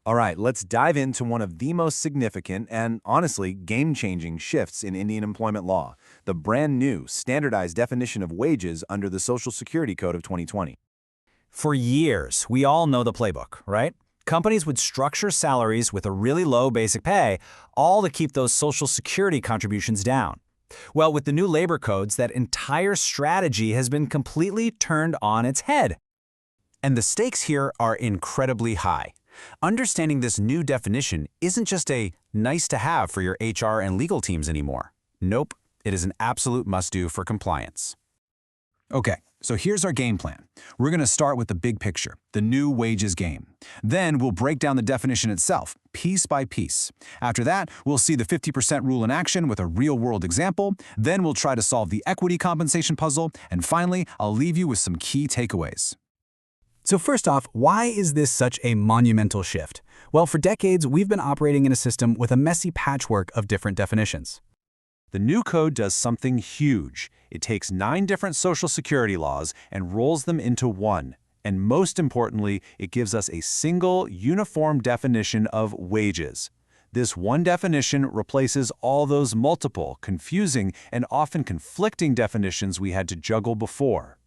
All right, let's dive into one of the most significant and, honestly, game-changing shifts in Indian employment law, the brand new standardized definition of wages under the Social Security Code of 2020. For years, we all know the playbook, right? Companies would structure salaries with a really low basic pay, all to keep those Social Security contributions down. Well, with the new labor codes, that entire strategy has been completely turned on its head. And the stakes here are incredibly high. Understanding this new definition isn't just a nice-to-have for your HR and legal teams anymore. Nope, it is an absolute must-do for compliance. Okay, so here's our game plan. We're going to start with the big picture, the new wages game. Then we'll break down the definition itself, piece by piece. After that, we'll see the 50% rule in action with a real-world example. Then we'll try to solve the equity compensation puzzle. And finally, I'll leave you with some key takeaways. So first off, why is this such a monumental shift? Well, for decades, we've been operating in a system with a messy patchwork of different definitions. The new code does something huge. It takes 9 different Social Security laws and rolls them into one. And most importantly, it gives us a single, uniform definition of wages. This one definition replaces all those multiple, confusing, and often conflicting definitions we had to juggle before.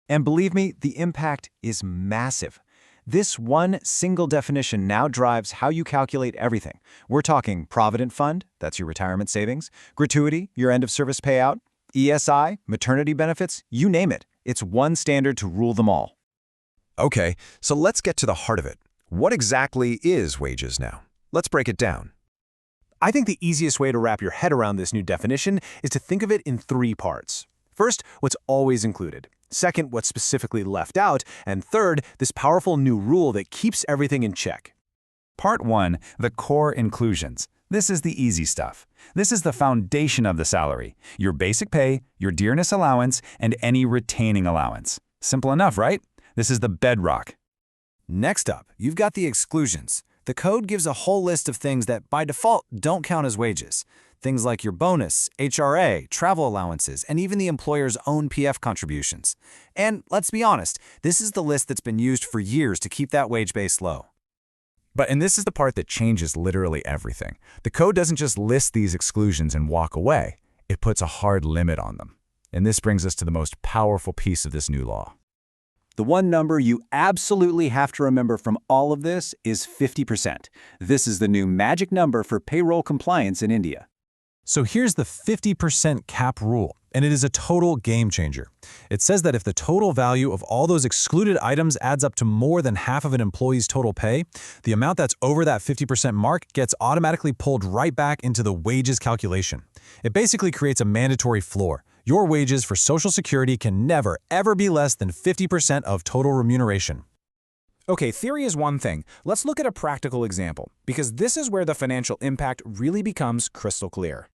And believe me, the impact is massive. This one single definition now drives how you calculate everything. We're talking Provident Fund, that's your retirement savings, Gratuity, your end-of-service payout, ESI, maternity benefits, you name it. It's one standard to rule them all. Okay, so let's get to the heart of it. What exactly is wages now? Let's break it down. I think the easiest way to wrap your head around this new definition is to think of it in 3 parts. First, what's always included. Second, what's specifically left out. And third, this powerful new rule that keeps everything in check. Part 1, the core inclusions. This is the easy stuff. This is the foundation of the salary. Your basic pay, your dearness allowance, and any retaining allowance. Simple enough, right? This is the bedrock. Next up, you've got the exclusions. The code gives a whole list of things that, by default, don't count as wages. Things like your bonus, HRA, travel allowances, and even the employer's own PF contributions. And let's be honest, this is the list that's been used for years to keep that wage base low. And this is the part that changes literally everything. The code doesn't just list these exclusions and walk away. It puts a hard limit on them. And this brings us to the most powerful piece of this new law. The one number you absolutely have to remember from all of this is 50%. This is the new magic number for payroll compliance in India. So here's the 50% cap rule, and it is a total game changer. It says that if the total value of all those excluded items adds up to more than half of an employee's total pay, the amount that's over that 50% mark gets automatically pulled right back into the wages calculation. It basically creates a mandatory floor. Your wages for Social Security can never, ever be less than 50% of total remuneration. Okay, theory is one thing. Let's look at a practical example, because this is where the financial impact really becomes crystal clear.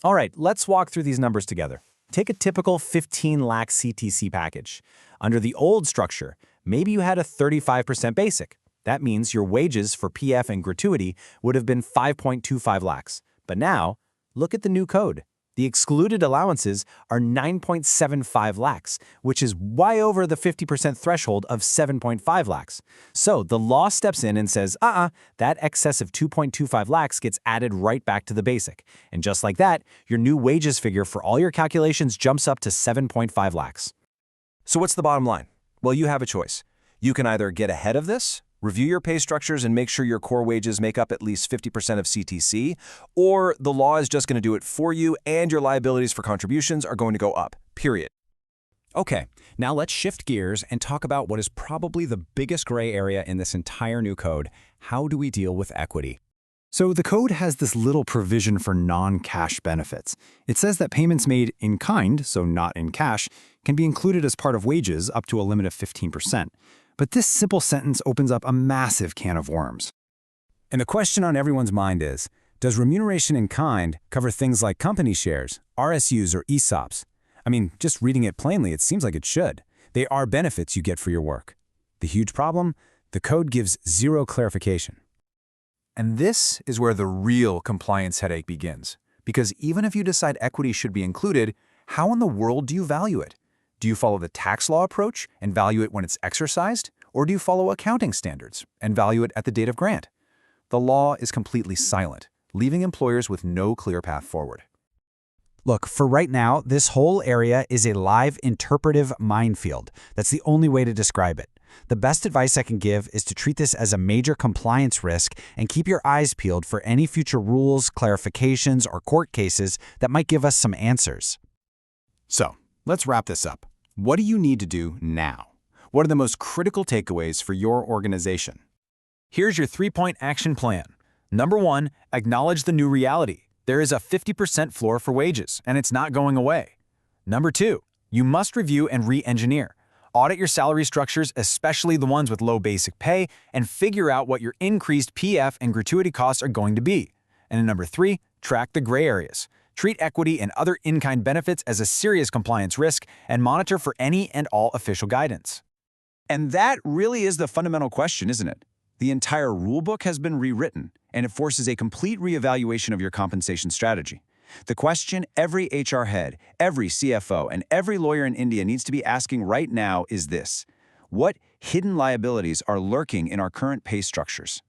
All right, let's walk through these numbers together. Take a typical 15 lakh CTC package. Under the old structure, maybe you had a 35% basic. That means your wages for PF and gratuity would have been 5.25 lakhs. But now, look at the new code. The excluded allowances are 9.75 lakhs, which is way over the 50% threshold of 7.5 lakhs. So the law steps in and says, that excess of 2.25 lakhs gets added right back to the basic. And just like that, your new wages figure for all your calculations jumps up to 7.5 lakhs. So what's the bottom line? Well, you have a choice. You can either get ahead of this, review your pay structures and make sure your core wages make up at least 50% of CTC, or the law is just going to do it for you and your liabilities for contributions are going to go up, period. Okay, now let's shift gears and talk about what is probably the biggest gray area in this entire new code. How do we deal with equity? So the code has this little provision for non-cash benefits. It says that payments made in kind, so not in cash, can be included as part of wages up to a limit of 15%. But this simple sentence opens up a massive can of worms. And the question on everyone's mind is, does remuneration in kind cover things like company shares, RSUs, or ESOPs? I mean, just reading it plainly, it seems like it should. They are benefits you get for your work. The huge problem? The code gives zero clarification. And this is where the real compliance headache begins. Because even if you decide equity should be included, how in the world do you value it? Do you follow the tax law approach and value it when it's exercised? Or do you follow accounting standards and value it at the date of grant? The law is completely silent, leaving employers with no clear path forward. Look, for right now, this whole area is a live interpretive minefield. That's the only way to describe it. The best advice I can give is to treat this as a major compliance risk and keep your eyes peeled for any future rules, clarifications, or court cases that might give us some answers. So, let's wrap this up. What do you need to do now? What are the most critical takeaways for your organization? Here's your 3-point action plan. Number 1, acknowledge the new reality. There is a 50% floor for wages, and it's not going away. Number 2, you must review and re-engineer. Audit your salary structures, especially the ones with low basic pay, and figure out what your increased PF and gratuity costs are going to be. And number 3, track the gray areas. Treat equity and other in-kind benefits as a serious compliance risk and monitor for any and all official guidance. And that really is the fundamental question, isn't it? The entire rulebook has been rewritten, and it forces a complete reevaluation of your compensation strategy. The question every HR head, every CFO, and every lawyer in India needs to be asking right now is this: what hidden liabilities are lurking in our current pay structures?